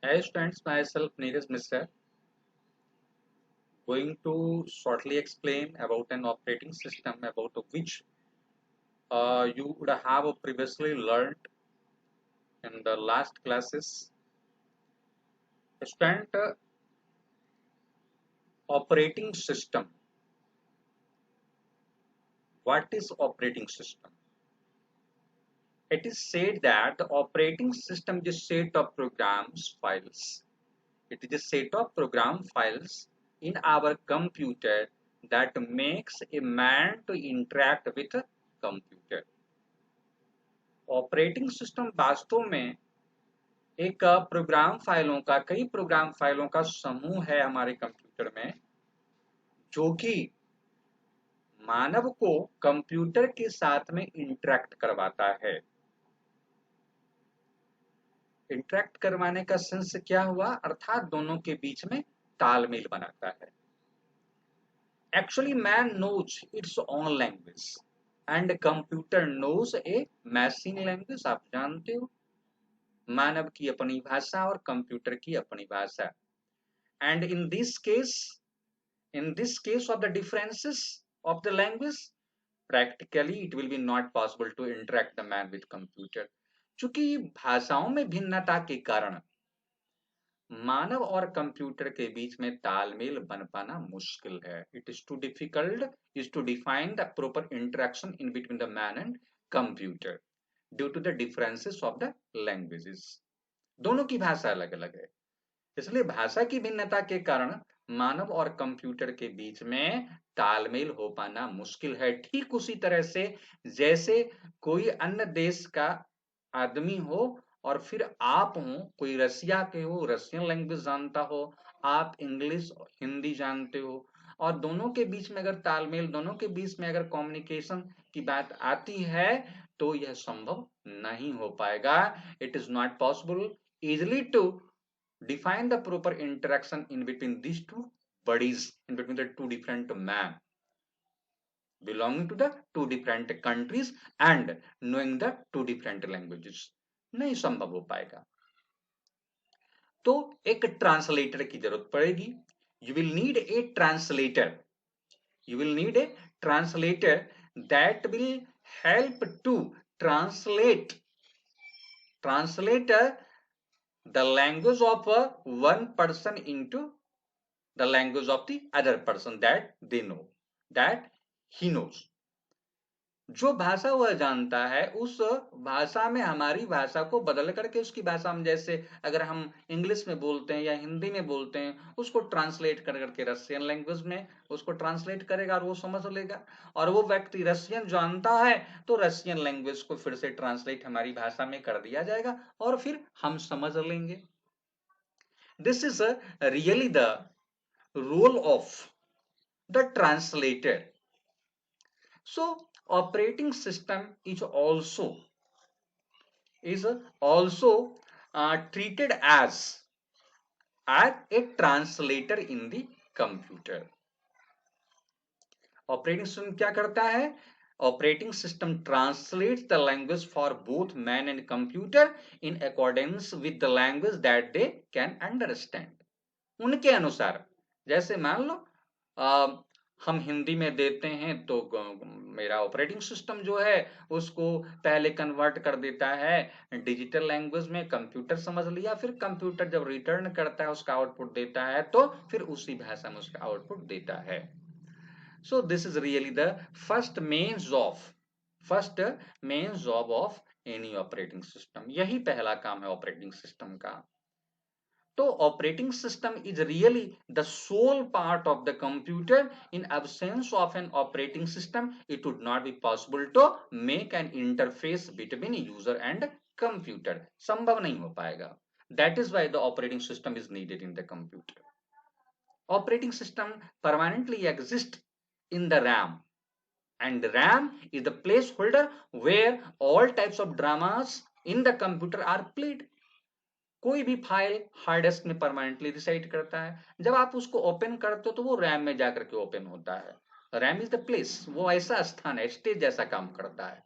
Hi students, myself Neeraj Mishra, going to shortly explain about an operating system about which you would have previously learned in the last classes. Student, operating system. What is operating system? It is said that the operating system is a set of programs files. It is a set of program files in our computer that makes a man to interact with a computer. Operating system वास्तव में एक programme फाइलों का कई programme फाइलों का समूह है हमारे कंप्यूटर में जो कि मानव को कंप्यूटर के साथ में इंटरेक्ट करवाता है। इंटरेक्ट करवाने का सेंस क्या हुआ, अर्थात दोनों के बीच में तालमेल बनाता है। Actually man knows its own language and computer knows a machine language. आप जानते हो मानव की अपनी भाषा और कंप्यूटर की अपनी भाषा। And in this case of the differences of the language, practically it will be not possible to interact the man with computer. चूंकि भाषाओं में भिन्नता के कारण मानव और कंप्यूटर के बीच में तालमेल बन पाना मुश्किल है। It is too difficult is to define the proper interaction in between the man and computer due to the differences of the languages. दोनों की भाषा अलग अलग है, इसलिए भाषा की भिन्नता के कारण मानव और कंप्यूटर के बीच में तालमेल हो पाना मुश्किल है। ठीक उसी तरह से जैसे कोई अन्य देश का आदमी हो और फिर आप हो, कोई रसिया के हो, रसियन लैंग्वेज जानता हो, आप इंग्लिश हिंदी जानते हो, और दोनों के बीच में अगर तालमेल, दोनों के बीच में अगर कम्युनिकेशन की बात आती है तो यह संभव नहीं हो पाएगा। It is not possible easily to define the proper interaction in between these two bodies, in between the two different men belonging to the two different countries and knowing the two different languages। नहीं संभव हो पाएगा, तो एक translator की जरूरत पड़ेगी। You will need a translator, you will need a translator that will help to translate the language of one person into the language of the other person that they know, that he knows। जो भाषा वह जानता है उस भाषा में हमारी भाषा को बदल करके उसकी भाषा में, जैसे अगर हम इंग्लिश में बोलते हैं या हिंदी में बोलते हैं, उसको ट्रांसलेट कर करके रशियन लैंग्वेज में उसको ट्रांसलेट करेगा और वो समझ लेगा। और वो व्यक्ति रशियन जानता है तो रशियन लैंग्वेज को फिर से ट्रांसलेट हमारी भाषा में कर दिया जाएगा और फिर हम समझ लेंगे। This is really the role of the translator। So operating system is also treated as a translator in the computer। Operating system क्या करता है? Operating system translates the language for both man and computer in accordance with the language that they can understand. उनके अनुसार, जैसे मान लो हम हिंदी में देते हैं तो मेरा ऑपरेटिंग सिस्टम जो है उसको पहले कन्वर्ट कर देता है डिजिटल लैंग्वेज में, कंप्यूटर समझ लिया, फिर कंप्यूटर जब रिटर्न करता है उसका आउटपुट देता है तो फिर उसी भाषा में उसका आउटपुट देता है। So this is really the first main job of any operating system. यही पहला काम है ऑपरेटिंग सिस्टम का। तो operating system is really the soul part of the computer. In absence of an operating system it would not be possible to make an interface between user and computer. संभव नहीं हो पाएगा। That is why the operating system is needed in the computer. Operating system permanently exist in the RAM, and RAM is the placeholder where all types of dramas in the computer are played। कोई भी file hard disk में permanently reside करता है, जब आप उसको open करते हो तो वो रैम में जाकर के ओपन होता है। रैम इज द प्लेस, वो ऐसा स्थान है, स्टेज जैसा काम करता है,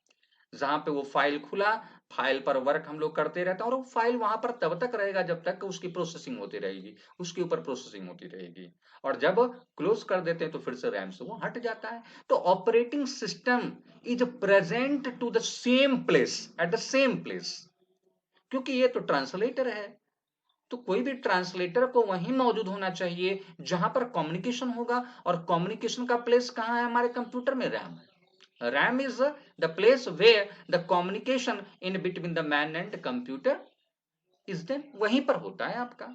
जहां पे वो फाइल खुला फाइल पर वर्क हम लोग करते रहते हैं और वो फाइल वहां पर तब तक रहेगा जब तक उसकी प्रोसेसिंग होती रहेगी, उसके ऊपर प्रोसेसिंग होती रहेगी। और जब क्लोज कर देते हैं तो फिर से रैम से वो हट जाता है। तो operating system is present to the same place at the same place, क्योंकि ये तो ट्रांसलेटर है, तो कोई भी ट्रांसलेटर को वहीं मौजूद होना चाहिए जहां पर कम्युनिकेशन होगा। और कम्युनिकेशन का प्लेस कहाँ है हमारे कंप्यूटर में? रैम है। RAM is the place where the communication in between the man and computer is then, वहीं पर होता है आपका।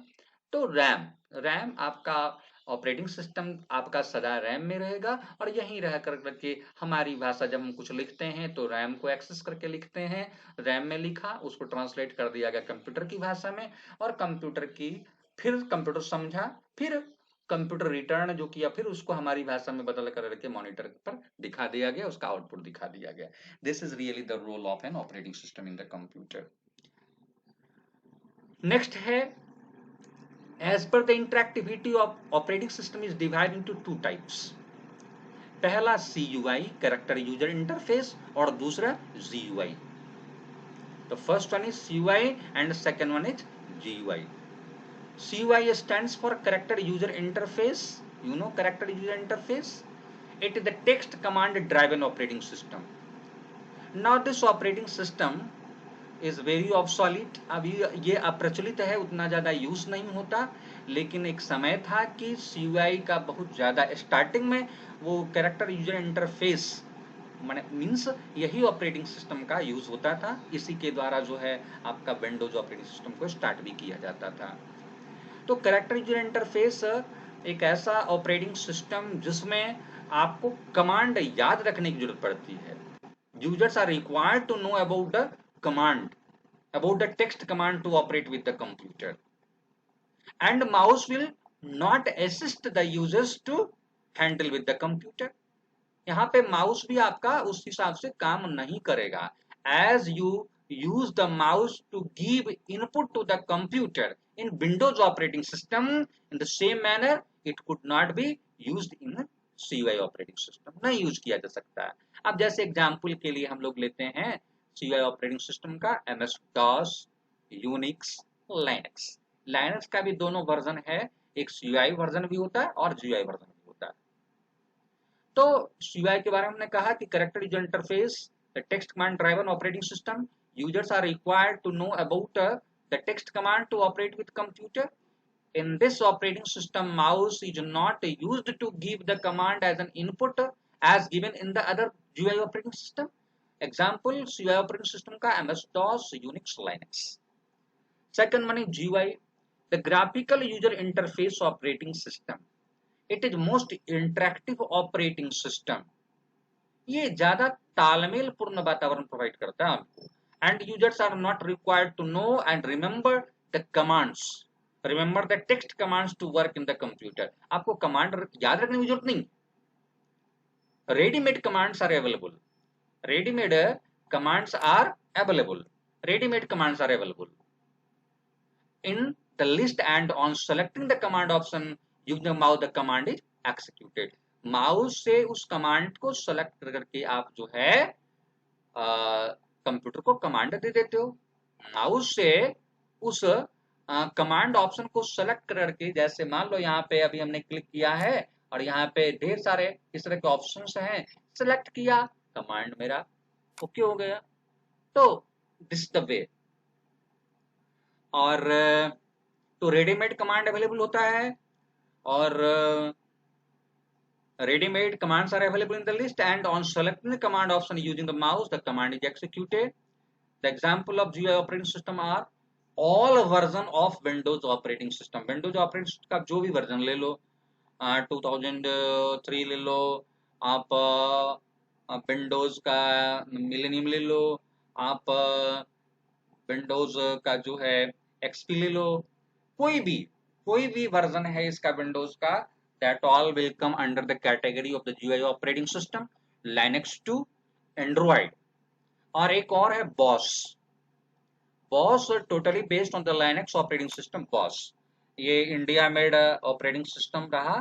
तो रैम, रैम आपका ऑपरेटिंग सिस्टम आपका सदा रैम में रहेगा और यहीं रह करके हमारी भाषा जब हम कुछ लिखते हैं तो रैम को एक्सेस करके लिखते हैं। रैम में लिखा, उसको ट्रांसलेट कर दिया गया कंप्यूटर की भाषा में, और कंप्यूटर की फिर कंप्यूटर समझा, फिर कंप्यूटर रिटर्न जो किया, फिर उसको हमारी भाषा में बदल करके मॉनिटर पर दिखा दिया गया, उसका आउटपुट दिखा दिया गया। This is really the role of an operating system in the computer. Next है, as per the interactivity of operating system is divided into two types. पहला CUI कैरेक्टर यूजर इंटरफेस और दूसरा GUI। The first one is CUI and second one is GUI. CUI stands for character user interface. You know character user interface? It is the text command driven operating system. Now this operating system is very obsolete, अभी ये अप्रचलित है, उतना ज़्यादा use नहीं होता। लेकिन एक समय था कि CUI का बहुत ज़्यादा स्टार्टिंग में वो कैरेक्टर यूजर इंटरफेस मीन्स यही ऑपरेटिंग सिस्टम का यूज होता था। इसी के द्वारा जो है आपका विंडोज ऑपरेटिंग सिस्टम को स्टार्ट भी किया जाता था। तो कैरेक्टर यूजर इंटरफेस एक ऐसा ऑपरेटिंग सिस्टम जिसमें आपको कमांड याद रखने की जरूरत पड़ती है। Users are required to know about the command, about the text command to operate with the computer, and mouse will not assist the users to handle with the computer. यहाँ पे माउस भी आपका उस हिसाब से काम नहीं करेगा। as you use the mouse to give input to the computer in Windows operating system, in the same manner it could not be used in CUI operating system, नहीं यूज किया जा सकता है। अब जैसे एग्जाम्पल के लिए हम लोग लेते हैं CUI ऑपरेटिंग सिस्टम का MS DOS, Unix, Linux. Linux का भी दोनों वर्जन है, एक CUI वर्जन भी होता है और GUI वर्जन भी होता है। तो CUI के बारे में हमने कहा कि character user interface, the text command driven operating system, users are required to know about the text command to operate with computer. In this operating system, mouse is not used to give the command as an input as given in the other GUI operating system. Example, CUI operating system का MS-DOS, Unix, Linux. Second one is GUI, the graphical user interface operating system. It is most interactive operating system. ये ज्यादा तालमेल पूर्ण वातावरण provide करता है आपको। And users are not required to know and remember the commands. Remember the text commands to work in the computer. आपको command याद रखने की जरूरत नहीं। Ready-made commands are available. Ready-made commands are available. Ready-made commands are available in the list, and on selecting the command option using the mouse, the command is executed. Mouse से उस command को select करके आप जो है computer को command दे देते हो। माउस से उस कमांड ऑप्शन को सेलेक्ट करके, जैसे मान लो यहाँ पे अभी हमने क्लिक किया है और यहाँ पे ढेर सारे इस तरह के ऑप्शंस हैं, सेलेक्ट किया, कमांड मेरा ओके हो गया। तो दिस द वे। और तो रेडीमेड कमांड अवेलेबल होता है, और ready-made commands are available in the list, and on selecting the command option using the mouse, the command is executed. The example of GUI operating system are all version of Windows operating system. Windows operating system का जो भी version ले लो, 2003 ले लो आप, Windows का millennium ले लो आप, Windows का जो है XP ले लो, कोई भी वर्जन है इसका विंडोज का, that all will come under the category of the GUI operating system, Linux to Android. और एक और है BOS, totally based on the Linux operating system BOS. ये इंडिया मेड ऑपरेटिंग सिस्टम रहा,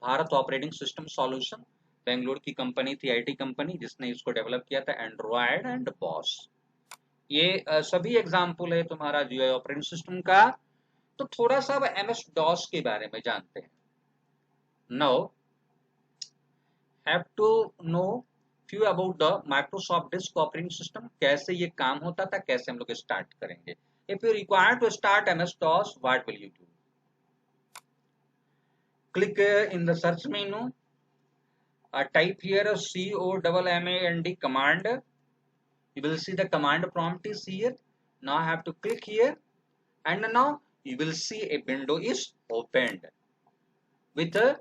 Bharat operating system solution, Bangalore की company थी, IT company, जिसने इसको डेवलप किया था, एंड्रॉयड एंड BOS. ये सभी एग्जाम्पल है तुम्हारा जीआई ऑपरेटिंग सिस्टम का। तो थोड़ा सा अब एमएस डॉस के बारे में जानते हैं। Now have to know few about the Microsoft disk operating system, कैसे ये काम होता था, कैसे हम लोग स्टार्ट करेंगे। If you require to start MS DOS, what will you do? Click in the search menu, type here COMMAND command. You will see the command prompt is here. Now I have to click here, and now you will see a window is opened with a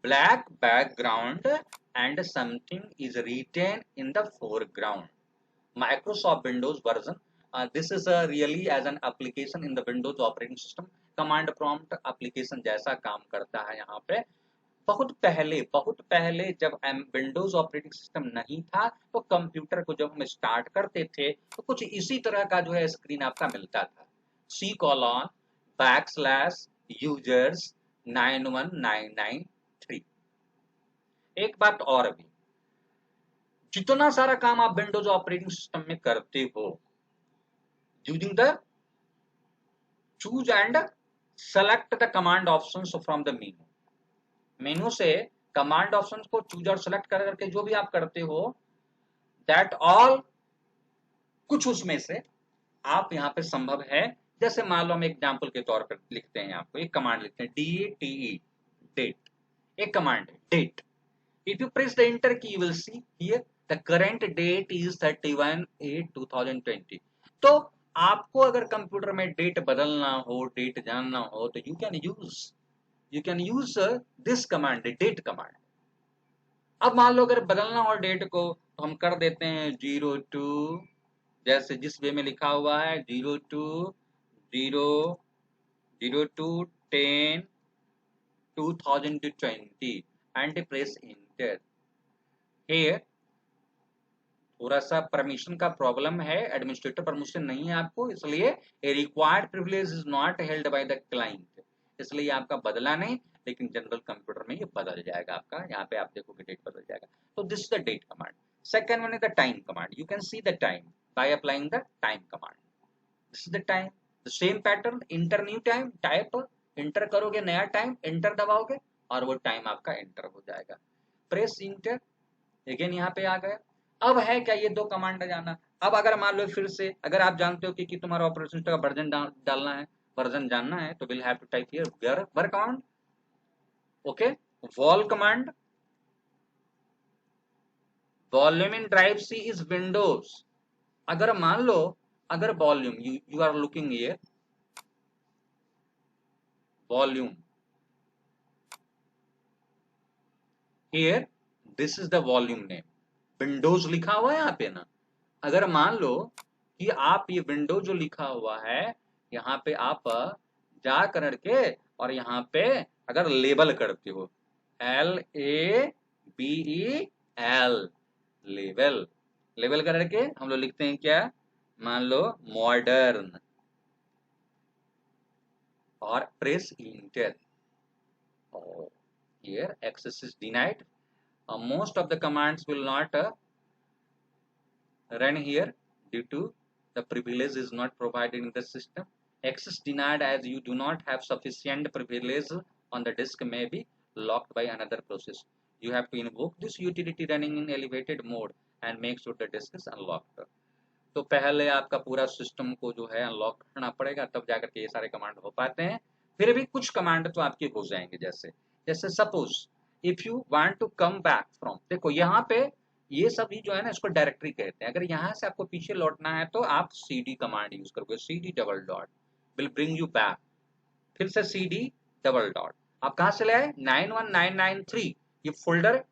black background and something is written in the foreground. Microsoft Windows version. This is really as an application in the Windows operating system. Command prompt application जैसा काम करता है यहाँ पे। बहुत पहले जब Windows operating system नहीं था, तो कंप्यूटर को जब हम स्टार्ट करते थे तो कुछ इसी तरह का जो है स्क्रीन आपका मिलता था। C:\users 91993। एक बात और भी, जितना सारा काम आप विंडोज ऑपरेटिंग सिस्टम में करते हो, using the choose and select the command options from the मेनू से कमांड ऑप्शन को चूज और सेलेक्ट कर करके जो भी आप करते हो, दैट ऑल, कुछ उसमें से आप यहाँ पे संभव है। जैसे मान लो हम एग्जांपल के तौर पर लिखते हैं, आपको एक कमांड लिखते हैं DATE, डेट। एक कमांड है date. If you press the enter key, you will see here the current date is 31/8/2020। तो आपको अगर कंप्यूटर में डेट बदलना हो, डेट जानना हो, तो you can use this command, date command. अब मान लो अगर बदलना हो डेट को, तो हम कर देते हैं 02, जैसे जिस वे में लिखा हुआ है 02/10/2020 एंड प्रेस इंटर। हियर थोड़ा सा परमिशन का प्रॉब्लम है, एडमिनिस्ट्रेटर परमिशन नहीं है आपको, इसलिए a required privilege is not held by the client, इसलिए आपका बदला नहीं, लेकिन जनरल कंप्यूटर में ये बदल जाएगा आपका। यहाँ पे आप देखोगे डेट बदल जाएगा। तो this is the date command. Second one is the time command. You can see the time by applying the time command. This is the time, the same pattern, enter new time, type enter करोगे नया time, inter दबाओगे और वो time आपका enter हो जाएगा। Press inter, again यहाँ पे आ गया। अब है क्या, ये दो कमांड जाना। अब अगर मान लो फिर से अगर आप जानते हो कि तुम्हारा ऑपरेटिंग सिस्टम का वर्जन डालना है, वर्जन जानना है, तो will have to type here ver command. Okay, vol command, volume in drive C is Windows. अगर मान लो अगर volume you are looking here, volume here, this is the volume name, Windows लिखा हुआ है यहाँ पे ना। अगर मान लो कि आप ये विंडो जो लिखा हुआ है, यहाँ पे आप जा करके और यहाँ पे अगर लेबल करते हो, LABEL, लेबल, लेबल करके हम लोग लिखते हैं क्या, मान लो मॉडर्न, और press enter. Here access is denied. Most of the commands will not run here due to the privilege is not provided in the system. Access denied as you do not have sufficient privilege on the disk may be locked by another process. You have to invoke this utility running in elevated mode and make sure the disk is unlocked. तो पहले आपका पूरा system को जो है unlock करना पड़ेगा, तब जाकर के ये सारे कमांड हो पाते हैं। फिर भी कुछ कमांड तो आपके हो जाएंगे, जैसे जैसे suppose if you want to come back from, देखो यहाँ पे ये सभी जो है ना, इसको डायरेक्टरी कहते हैं। अगर यहाँ से आपको पीछे लौटना है तो आप CD कमांड यूज करोगे, CD:, will bring you back. फिर से CD:, आप कहाँ से लाए, 91993 ये फोल्डर।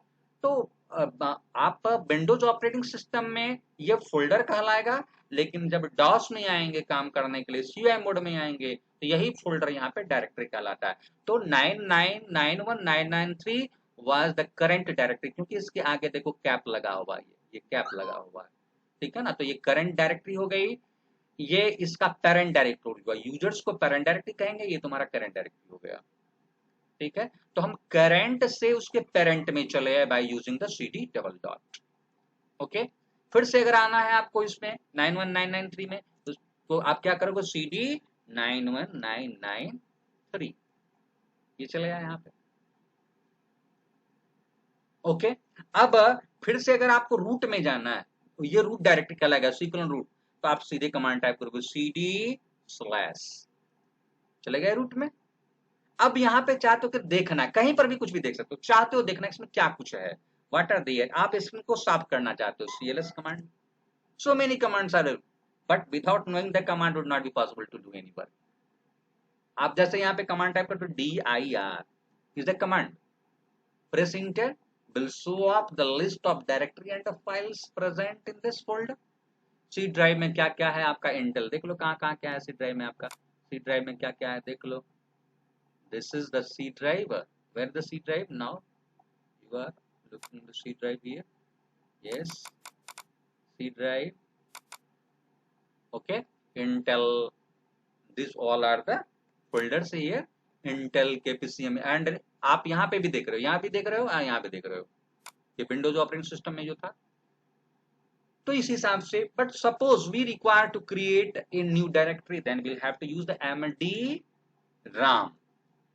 तो आप विंडोज ऑपरेटिंग सिस्टम में ये फोल्डर कहलाएगा, लेकिन जब डॉस में आएंगे काम करने के लिए, CUI मोड में आएंगे, तो यही फोल्डर यहाँ पे डायरेक्टरी कहलाता है। तो 9991993 वाज द करंट डायरेक्टरी, क्योंकि इसके आगे देखो कैप लगा हुआ है, ये कैप लगा हुआ है, ठीक है ना। तो ये करंट डायरेक्टरी हो गई, ये इसका पेरेंट डायरेक्टरी हुआ। यूजर्स को पेरेंट डायरेक्टरी कहेंगे, ये तुम्हारा करंट डायरेक्टरी हो गया, ठीक है। तो हम करंट से उसके पेरेंट में चले by using the CD:, okay. फिर से अगर आना है आपको इसमें 91993 में, तो आप क्या करोगे, CD 91993, ये चलेगा यहाँ पे। ओके, अब फिर से अगर आपको रूट में जाना है, तो ये रूट डायरेक्टरी कहलाएगा, सीक्वेंस रूट, तो आप सीधे कमांड टाइप करोगे CD स्लैश, चलेगा रूट में। अब यहाँ पे चाहते हो कि देखना, कहीं पर भी कुछ भी देख सकते हो, चाहते हो देखना इसमें क्या कुछ है, व्हाट आर देयर, आप इसको साफ करना चाहते हो, CLS command, so many commands are, but without knowing the command would not be possible to do any work. आप जैसे यहाँ पे कमांड टाइप करते हो dir is the command, press enter, will show up the list of directory and the files present in this folder. C drive में क्या क्या है आपका, इंटेल देख लो कहाँ कहाँ क्या है, C ड्राइव में आपका, C ड्राइव में क्या क्या है देख लो, this is the C drive, where the C drive, now you are looking the C drive here, yes, C drive, okay, Intel, this all are the folders here, Intel के PCM, and आप यहाँ पे भी देख रहे हो, यहाँ भी देख रहे हो, यहाँ पे देख रहे हो, ये विंडोज ऑपरेटिंग सिस्टम में जो था, तो इस हिसाब से, but suppose we require to create a new directory, then we'll have to use the md ram,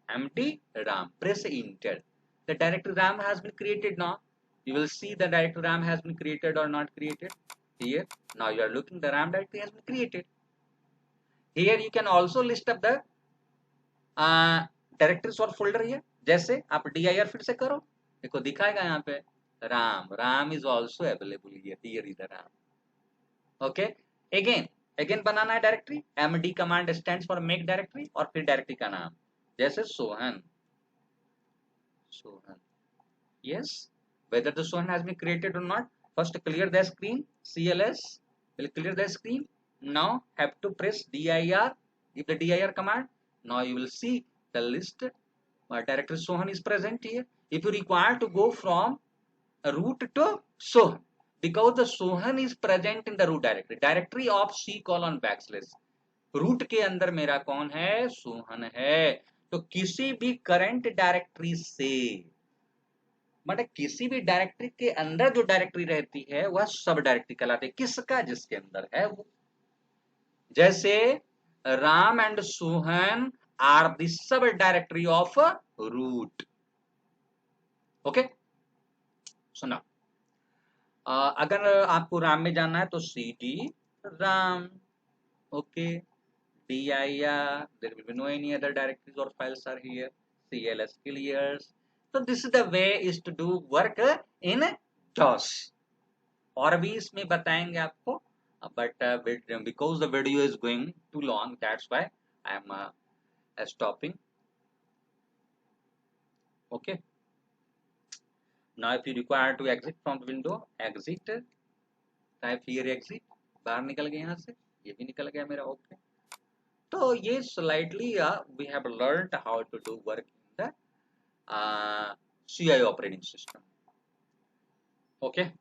md ram, press enter, the directory ram has been created. Now you will see the directory ram has been created or not created here. Now you are looking, the ram directory has been created. Here you can also list up the directories और folder है, जैसे आप dir फिर से करो, देखो दिखाएगा यहाँ पे RAM is also available here is the RAM. Okay, again बनाना है directory, md command stands for make directory, और फिर डायरेक्टरी का नाम, जैसे Sohan, yes, whether the sohan has been created or not, first clear the screen, CLS will clear the screen, now have to press dir, if the dir command, now you will see the list, directory sohan is present here. If you require to go from root to sohan, because the sohan is present in the root directory of C:\\, root के अंदर मेरा कौन है, सोहन है, तो किसी भी current directory से, मतलब किसी भी डायरेक्टरी के अंदर जो डायरेक्टरी रहती है वह सब डायरेक्टरी कहलाती है, किसका, जिसके अंदर है वो, जैसे Ram and Sohan are the subdirectory of root. Okay, सुना, अगर आपको राम में जाना है तो CD Ram, okay, dir, there will be no any other directories or files are here, CLS clears. So this is the way is to do work in DOS, और भी इसमें बताएंगे आपको, but because the video is going too long, that's why I am stopping. Okay, now if you require to exit from the window, exit, type here exit, बाहर निकल गए यहाँ से, ये भी निकल गया मेरा, ओके। तो ये slightly we have learned how to do work in the CI operating system. Okay.